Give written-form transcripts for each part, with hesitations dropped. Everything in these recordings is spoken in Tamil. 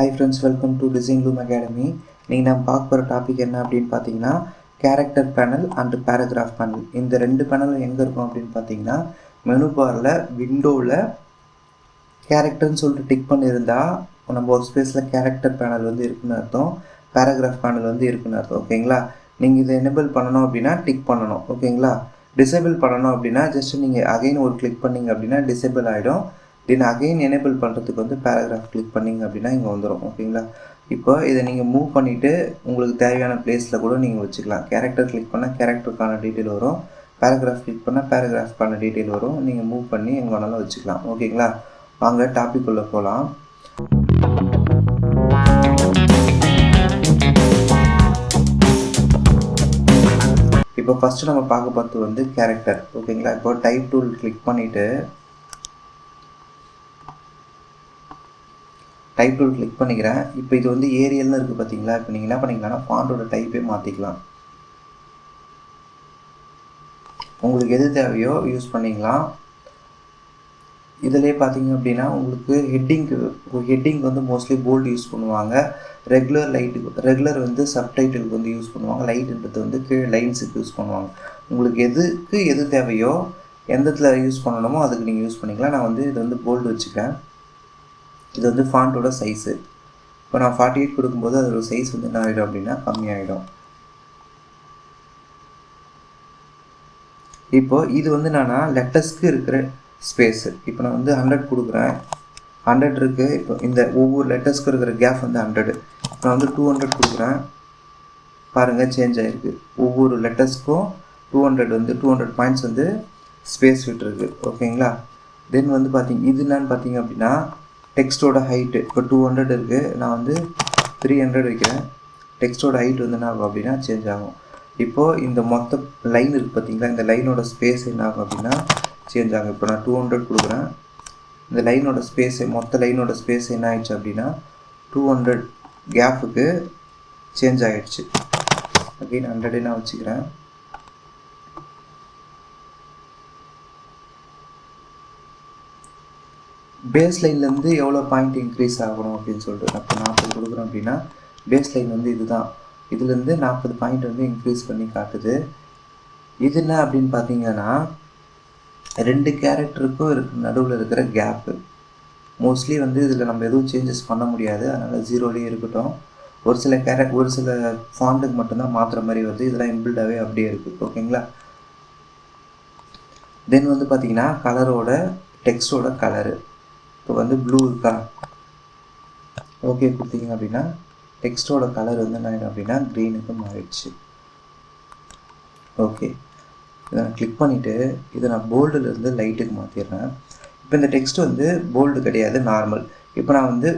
Hi friends, welcome to Design Loom Academy. நீங்கள் நம்ம பார்க்க போகிற டாபிக் என்ன அப்படின்னு பார்த்தீங்கன்னா character panel and paragraph panel. இந்த ரெண்டு பேனலும் எங்கே இருக்கும் அப்படின்னு பார்த்தீங்கன்னா மெனு பாரில் விண்டோவில் கேரக்டர்னு சொல்லிட்டு டிக் பண்ணியிருந்தா நம்ம ஒர்க் ஸ்பேஸில் கேரக்டர் பேனல் வந்து இருக்குன்னு அர்த்தம், பேராகிராஃப் பேனல் வந்து இருக்குன்னு அர்த்தம். ஓகேங்களா? நீங்கள் இதை எனேபிள் பண்ணணும் அப்படின்னா டிக் பண்ணணும். ஓகேங்களா? டிசேபிள் பண்ணணும் அப்படின்னா ஜஸ்ட் நீங்கள் அகைன் ஒரு கிளிக் பண்ணிங்க அப்படின்னா டிசேபிள் ஆகிடும். தென் அகைன் எனேபிள் பண்ணுறதுக்கு வந்து பேராகிராஃப் கிளிக் பண்ணிங்க அப்படின்னா இங்கே வந்துடும். ஓகேங்களா? இப்போ இதை நீங்கள் மூவ் பண்ணிவிட்டு உங்களுக்கு தேவையான பிளேஸில் கூட நீங்கள் வச்சுக்கலாம். கேரக்டர் கிளிக் பண்ணால் கேரக்டருக்கான டீட்டெயில் வரும், பேராகிராஃப் கிளிக் பண்ணால் பேராகிராஃப்க்கான டீட்டெயில் வரும். நீங்கள் மூவ் பண்ணி எங்கே வேணாலும் வச்சுக்கலாம். ஓகேங்களா? வாங்க டாபிக் உள்ள போகலாம். இப்போ ஃபஸ்ட்டு நம்ம பார்க்க பார்த்து வந்து கேரக்டர். ஓகேங்களா? இப்போ டைப் டூல் கிளிக் பண்ணிவிட்டு டைப் டூல் கிளிக் பண்ணிக்கிறேன். இப்போ இது வந்து ஏரியல்னு இருக்குது பார்த்தீங்களா? இப்போ நீங்கள் என்ன பண்ணிக்கலாம்னா ஃபாண்டோட டைப்பே மாற்றிக்கலாம். உங்களுக்கு எது தேவையோ யூஸ் பண்ணிக்கலாம். இதிலே பார்த்தீங்க அப்படின்னா உங்களுக்கு ஹெட்டிங் வந்து மோஸ்ட்லி போல்டு யூஸ் பண்ணுவாங்க. ரெகுலர் வந்து சப்டைட்டிலுக்கு வந்து யூஸ் பண்ணுவாங்க. லைட்ன்றது வந்து கீழே லைன்ஸுக்கு யூஸ் பண்ணுவாங்க. உங்களுக்கு எது தேவையோ எந்த இடத்துல யூஸ் பண்ணணுமோ அதுக்கு நீங்கள் யூஸ் பண்ணிக்கலாம். நான் வந்து இது வந்து போல்டு வச்சுக்கிறேன். இது வந்து ஃபாண்ட்டோட சைஸு. இப்போ நான் 48 கொடுக்கும்போது அதோட சைஸ் வந்து என்ன ஆகிடும் அப்படின்னா கம்மியாகிடும். இப்போ இது வந்து என்னன்னா லெட்டர்ஸ்க்கு இருக்கிற ஸ்பேஸு. இப்போ நான் வந்து 100 கொடுக்குறேன், 100 இருக்குது. இப்போ இந்த ஒவ்வொரு லெட்டர்ஸ்க்கு இருக்கிற கேப் வந்து 100. நான் வந்து 200 கொடுக்குறேன், பாருங்கள் சேஞ்ச் ஆகிருக்கு. ஒவ்வொரு லெட்டர்ஸ்க்கும் 200 பாயிண்ட்ஸ் வந்து ஸ்பேஸ் விட்டுருக்கு. ஓகேங்களா? தென் வந்து இது என்னன்னு பார்த்தீங்க அப்படின்னா டெக்ஸ்ட்டோட ஹைட்டு. இப்போ 200 இருக்குது, நான் வந்து 300 வைக்கிறேன். டெக்ஸ்ட்டோட ஹைட் வந்து என்ன ஆகும் அப்படின்னா சேஞ்ச் ஆகும். இப்போது இந்த மொத்த லைன் இருக்குது பார்த்தீங்களா, இந்த லைனோட ஸ்பேஸ் என்ன ஆகும் அப்படின்னா சேஞ்ச் ஆகும். இப்போ நான் 200 கொடுக்குறேன், இந்த லைனோட ஸ்பேஸு மொத்த லைனோட ஸ்பேஸ் என்ன ஆயிடுச்சு அப்படின்னா 200 கேப்புக்கு சேஞ்ச் ஆகிடுச்சு. அகைன் 100 நான் வச்சுக்கிறேன். பேஸ் லைன்லேருந்து எவ்வளோ பாயிண்ட் இன்க்ரீஸ் ஆகணும் அப்படின்னு சொல்லிட்டு இப்போ 40 கொடுக்குறோம் அப்படின்னா பேஸ் லைன் வந்து இதுதான். இதுலேருந்து 40 பாயிண்ட் வந்து இன்க்ரீஸ் பண்ணி காட்டுது. இது என்ன அப்படின்னு பார்த்தீங்கன்னா ரெண்டு கேரக்டருக்கும் நடுவில் இருக்கிற கேப்பு. மோஸ்ட்லி வந்து இதில் நம்ம எதுவும் சேஞ்சஸ் பண்ண முடியாது, அதனால் 0லேயே இருக்கட்டும். ஒரு சில ஃபாண்ட்டுக்கு மட்டும்தான் மாற்றுற மாதிரி வருது. இதெல்லாம் இன்பில்டாகவே அப்படியே இருக்குது. ஓகேங்களா? தென் வந்து பார்த்தீங்கன்னா கலரோட டெக்ஸ்டோட கலரு. இப்போ வந்து ப்ளூ இருக்கா, ஓகே கொடுத்தீங்க அப்படின்னா டெக்ஸ்டோட கலர் வந்து என்ன ஆகிடும் அப்படின்னா க்ரீனுக்கு மாறிடுச்சு. ஓகே, இதை நான் கிளிக் பண்ணிவிட்டு இதை நான் போல்டுலேருந்து லைட்டுக்கு மாற்றிடுறேன். இப்போ இந்த டெக்ஸ்ட் வந்து போல்டு கிடையாது, நார்மல். இப்போ நான் வந்து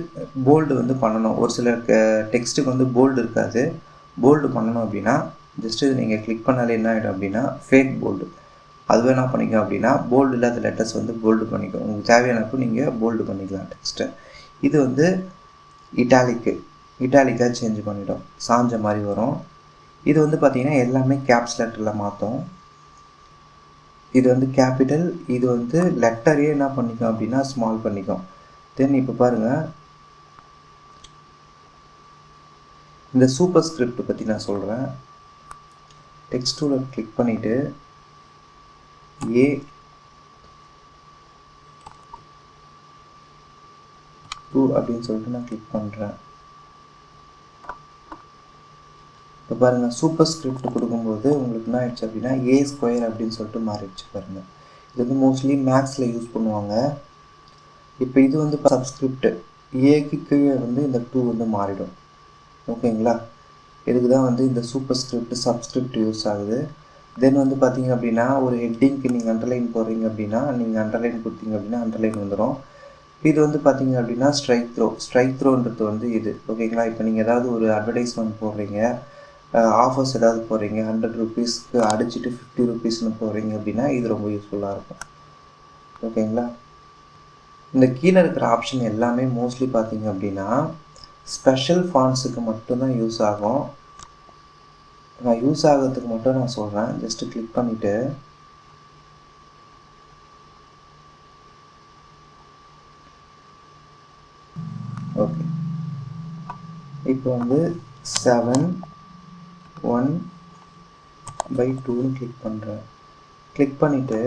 போல்டு வந்து பண்ணணும். ஒரு சில டெக்ஸ்ட்டுக்கு வந்து போல்டு இருக்காது. போல்டு பண்ணணும் அப்படின்னா ஜஸ்ட்டு நீங்கள் கிளிக் பண்ணாலே என்ன ஆகிடும் அப்படின்னா ஃபேக் போல்டு. அதுவே என்ன பண்ணிக்க அப்படின்னா போல்டு இல்லாத லெட்டர்ஸ் வந்து போல்டு பண்ணிக்கும். உங்களுக்கு தேவையானப்போ நீங்கள் போல்டு பண்ணிக்கலாம் டெக்ஸ்ட்டை. இது வந்து இட்டாலிக்காக சேஞ்ச் பண்ணிடும், சாஞ்ச மாதிரி வரும். இது வந்து பார்த்திங்கன்னா எல்லாமே கேப்ஸ் லெட்டரில் மாற்றும். இது வந்து கேபிட்டல், இது வந்து லெட்டரையே என்ன பண்ணிக்கும் அப்படின்னா ஸ்மால் பண்ணிக்கும். தென் இப்போ பாருங்கள், இந்த சூப்பர் ஸ்கிரிப்ட் பற்றி நான் சொல்கிறேன். டெக்ஸ்ட் டூலை கிளிக் பண்ணிவிட்டு A2 அப்படின்னு சொல்லிட்டு நான் கிளிக் பண்ணுறேன். இப்போ பாருங்கள், சூப்பர் ஸ்கிரிப்ட் கொடுக்கும்போது உங்களுக்கு என்ன ஆயிடுச்சு அப்படின்னா A² அப்படின்னு சொல்லிட்டு மாறிடுச்சு பாருங்கள். இது வந்து மோஸ்ட்லி மேக்ஸில் யூஸ் பண்ணுவாங்க. இப்போ இது வந்து சப்ஸ்கிரிப்ட், ஏக்கு கீழே வந்து இந்த 2 வந்து மாறிடும். ஓகேங்களா? இதுக்கு தான் வந்து இந்த சூப்பர் ஸ்கிரிப்ட் சப்ஸ்கிரிப்ட் யூஸ் ஆகுது. தென் வந்து பார்த்தீங்க அப்படின்னா ஒரு ஹெட்டிங்க்கு நீங்கள் அண்டர்லைன் போடுறீங்க அப்படின்னா நீங்கள் அண்டர்லைன் கொடுத்தீங்க அப்படின்னா அண்டர்லைன் வந்துடும். இது வந்து பார்த்தீங்க அப்படின்னா ஸ்ட்ரைக் த்ரோன்றது வந்து இது. ஓகேங்களா? இப்போ நீங்கள் ஏதாவது ஒரு அட்வர்டைஸ்மெண்ட் போடுறீங்க, ஆஃபர்ஸ் ஏதாவது போடுறீங்க, 100 ருபீஸ்க்கு அடிச்சுட்டு 50 ருபீஸ்னு போடுறீங்க அப்படின்னா இது ரொம்ப யூஸ்ஃபுல்லாக இருக்கும். ஓகேங்களா? இந்த கீழே இருக்கிற ஆப்ஷன் எல்லாமே மோஸ்ட்லி பார்த்தீங்க அப்படின்னா ஸ்பெஷல் ஃபாண்ட்ஸுக்கு மட்டும்தான் யூஸ் ஆகும். நான் யூஸ் ஆகிறதுக்கு மட்டும் நான் சொல்கிறேன். ஜஸ்ட்டு கிளிக் பண்ணிவிட்டு ஓகே இப்போ வந்து 7/1/2ன்னு கிளிக் பண்ணுறேன். கிளிக் பண்ணிவிட்டு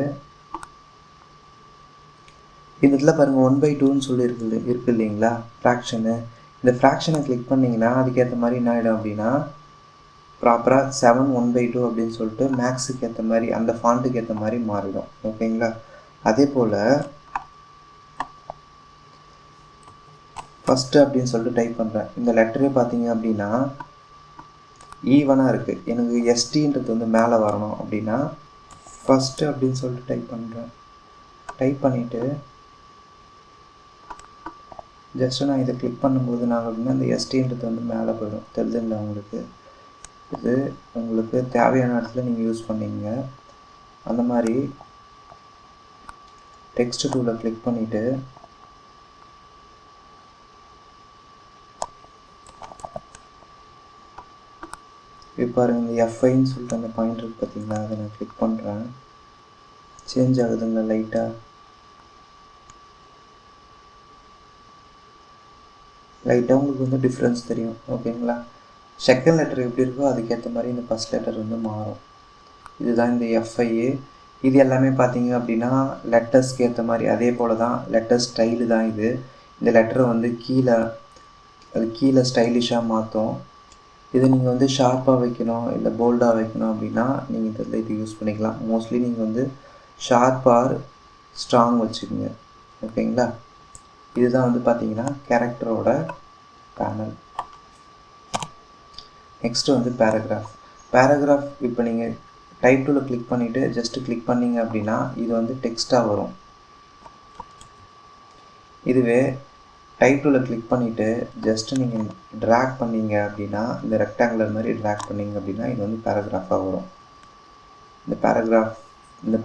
இந்த இடத்துல பாருங்கள் 1/2ன்னு சொல்லி இருக்கு இல்லைங்களா ஃப்ராக்ஷனு. இந்த ஃப்ராக்ஷனை கிளிக் பண்ணிங்கன்னா அதுக்கேற்ற மாதிரி என்ன ஆகிடும் அப்படின்னா ப்ராப்பராக 7/1/2 அப்படின்னு சொல்லிட்டு மேக்ஸுக்கு ஏற்ற மாதிரி அந்த ஃபாண்ட்டுக்கு ஏற்ற மாதிரி மாறிடும். ஓகேங்களா? அதே போல் ஃபஸ்ட்டு அப்படின்னு சொல்லிட்டு டைப் பண்ணுறேன். இந்த லெட்டரே பார்த்தீங்க அப்படின்னா ஈவனாக இருக்குது. எனக்கு எஸ்டின்றது வந்து மேலே வரணும் அப்படின்னா ஃபஸ்ட்டு அப்படின்னு சொல்லிட்டு டைப் பண்ணுறேன். டைப் பண்ணிவிட்டு ஜஸ்ட்டு நான் இதை கிளிக் பண்ணும்போது நான் அப்படின்னா இந்த எஸ்டின்றது வந்து மேலே போயிடும். தெரிஞ்சுங்களா உங்களுக்கு? இது உங்களுக்கு தேவையான இடத்துல நீங்கள் யூஸ் பண்ணிங்க. அந்த மாதிரி டெக்ஸ்ட் டூலில் கிளிக் பண்ணிவிட்டு இப்போ பாருங்கள் இந்த எஃப்ஐன்னு சொல்லிட்டு அந்த பாயிண்ட் இருக்குது பார்த்தீங்களா, அதை நான் கிளிக் பண்ணுறேன். சேஞ்ச் ஆகுதுங்களா லைட்டாக? உங்களுக்கு வந்து டிஃப்ரென்ஸ் தெரியும். ஓகேங்களா? செகண்ட் லெட்டர் எப்படி இருக்கோ அதுக்கேற்ற மாதிரி இந்த ஃபஸ்ட் லெட்டர் வந்து மாறும். இதுதான் இந்த எஃப்ஐஏ. இது எல்லாமே பார்த்தீங்க அப்படின்னா லெட்டர்ஸ்க்கு ஏற்ற மாதிரி அதே போல் தான் லெட்டர் ஸ்டைலு தான் இது. இந்த லெட்டரை வந்து கீழே ஸ்டைலிஷாக மாற்றும். இதை நீங்கள் வந்து ஷார்ப்பாக வைக்கணும் இல்லை போல்டாக வைக்கணும் அப்படின்னா நீங்கள் இதில் இது யூஸ் பண்ணிக்கலாம். மோஸ்ட்லி நீங்கள் வந்து ஷார்ப் ஆர் ஸ்ட்ராங் வச்சுக்கோங்க. ஓகேங்களா? இதுதான் வந்து பார்த்தீங்கன்னா கேரக்டரோட பேனல். நெக்ஸ்ட்டு வந்து பேராகிராஃப் இப்போ நீங்கள் டைப் டூவில் கிளிக் பண்ணிவிட்டு ஜஸ்ட்டு கிளிக் பண்ணிங்க அப்படின்னா இது வந்து டெக்ஸ்ட்டாக வரும். இதுவே டைப் டூவில் கிளிக் பண்ணிவிட்டு ஜஸ்ட்டு நீங்கள் ட்ராக் பண்ணிங்க அப்படின்னா இந்த ரெக்டாங்குலர் மாதிரி ட்ராக் பண்ணிங்க அப்படின்னா இது வந்து பேராகிராஃபாக வரும். இந்த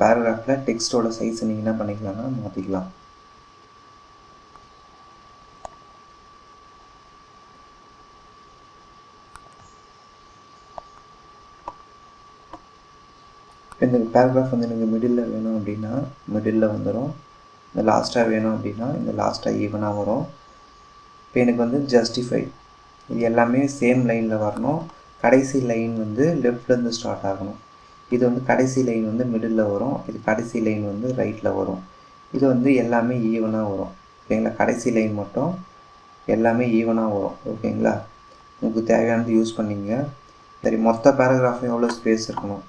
பேராகிராஃபில் டெக்ஸ்ட்டோட சைஸை நீங்கள் என்ன பண்ணிக்கலாம்னா மாற்றிக்கலாம். இந்த பேராகிராஃப் வந்து எனக்கு மிடில் வேணும் அப்படின்னா மிடில் வந்துடும். இந்த லாஸ்ட்டாக வேணும் அப்படின்னா இந்த லாஸ்ட்டாக ஈவனாக வரும். இப்போ எனக்கு வந்து ஜஸ்டிஃபை இது எல்லாமே சேம் லைனில் வரணும். கடைசி லைன் வந்து லெஃப்ட்லேருந்து ஸ்டார்ட் ஆகணும். இது வந்து கடைசி லைன் வந்து மிடில் வரும். இது கடைசி லைன் வந்து ரைட்டில் வரும். இது வந்து எல்லாமே ஈவனாக வரும். ஓகேங்களா? கடைசி லைன் மட்டும் எல்லாமே ஈவனாக வரும். ஓகேங்களா? உங்களுக்கு தேவையானது யூஸ் பண்ணிங்க. சரி, மொத்த பேராகிராஃப் எவ்வளோ ஸ்பேஸ் இருக்கணும்,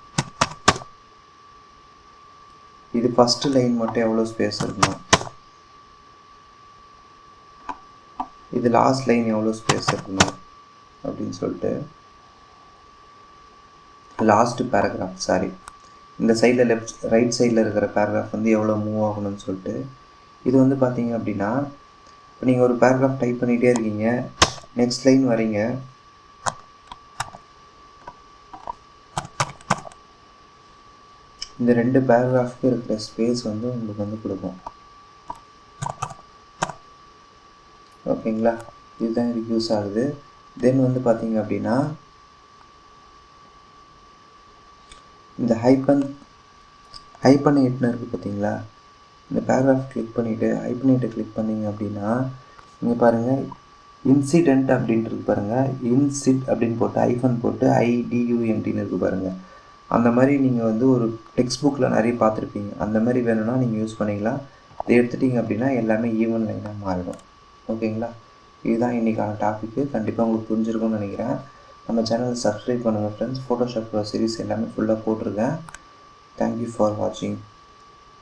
இது ஃபஸ்ட்டு லைன் மட்டும் எவ்வளோ ஸ்பேஸ் இருக்கணும், இது லாஸ்ட் லைன் எவ்வளோ ஸ்பேஸ் இருக்கணும் அப்படின்னு சொல்லிட்டு லாஸ்ட்டு பேராகிராஃப் இந்த சைடில் ரைட் சைடில் இருக்கிற பேராகிராஃப் வந்து எவ்வளோ மூவ் ஆகணும்னு சொல்லிட்டு இது வந்து பார்த்தீங்க அப்படின்னா இப்போ நீங்கள் ஒரு பேராகிராஃப் டைப் பண்ணிகிட்டே இருக்கீங்க, நெக்ஸ்ட் லைன் வரீங்க, இந்த 2 பேராகிராஃப்க்கு இருக்கிற ஸ்பேஸ் வந்து உங்களுக்கு வந்து கொடுக்கும். ஓகேங்களா? இதுதான் இதுக்கு யூஸ் ஆகுது. தென் வந்து பார்த்தீங்க அப்படின்னா இந்த ஹைபனேட்னு இருக்குது பார்த்தீங்களா, இந்த பேராகிராஃப் கிளிக் பண்ணிவிட்டு ஹைபனேட்டை கிளிக் பண்ணிங்க அப்படின்னா இங்கே பாருங்கள் இன்சிடென்ட் அப்படின்ட்டு இருக்கு பாருங்கள், இன்சிட் அப்படின்னு போட்டு ஐஃபன் போட்டு IDUNTன்னு இருக்குது பாருங்கள். அந்த மாதிரி நீங்கள் வந்து ஒரு டெக்ஸ்ட் புக்கில் நிறைய பார்த்துருப்பீங்க. அந்த மாதிரி வேணும்னா நீங்கள் யூஸ் பண்ணிக்கலாம். இதை எடுத்துட்டிங்க அப்படின்னா எல்லாமே ஈவன் லைனாக மாறிடும். ஓகேங்களா? இதுதான் இன்றைக்கான டாப்பிக்கு. கண்டிப்பாக உங்களுக்கு புரிஞ்சிருக்கும்னு நினைக்கிறேன். நம்ம சேனலை சப்ஸ்கிரைப் பண்ணுங்கள் ஃப்ரெண்ட்ஸ். ஃபோட்டோஷாப் சீரிஸ் எல்லாமே ஃபுல்லாக போட்டிருக்கேன். தேங்க்யூ ஃபார் வாட்சிங்.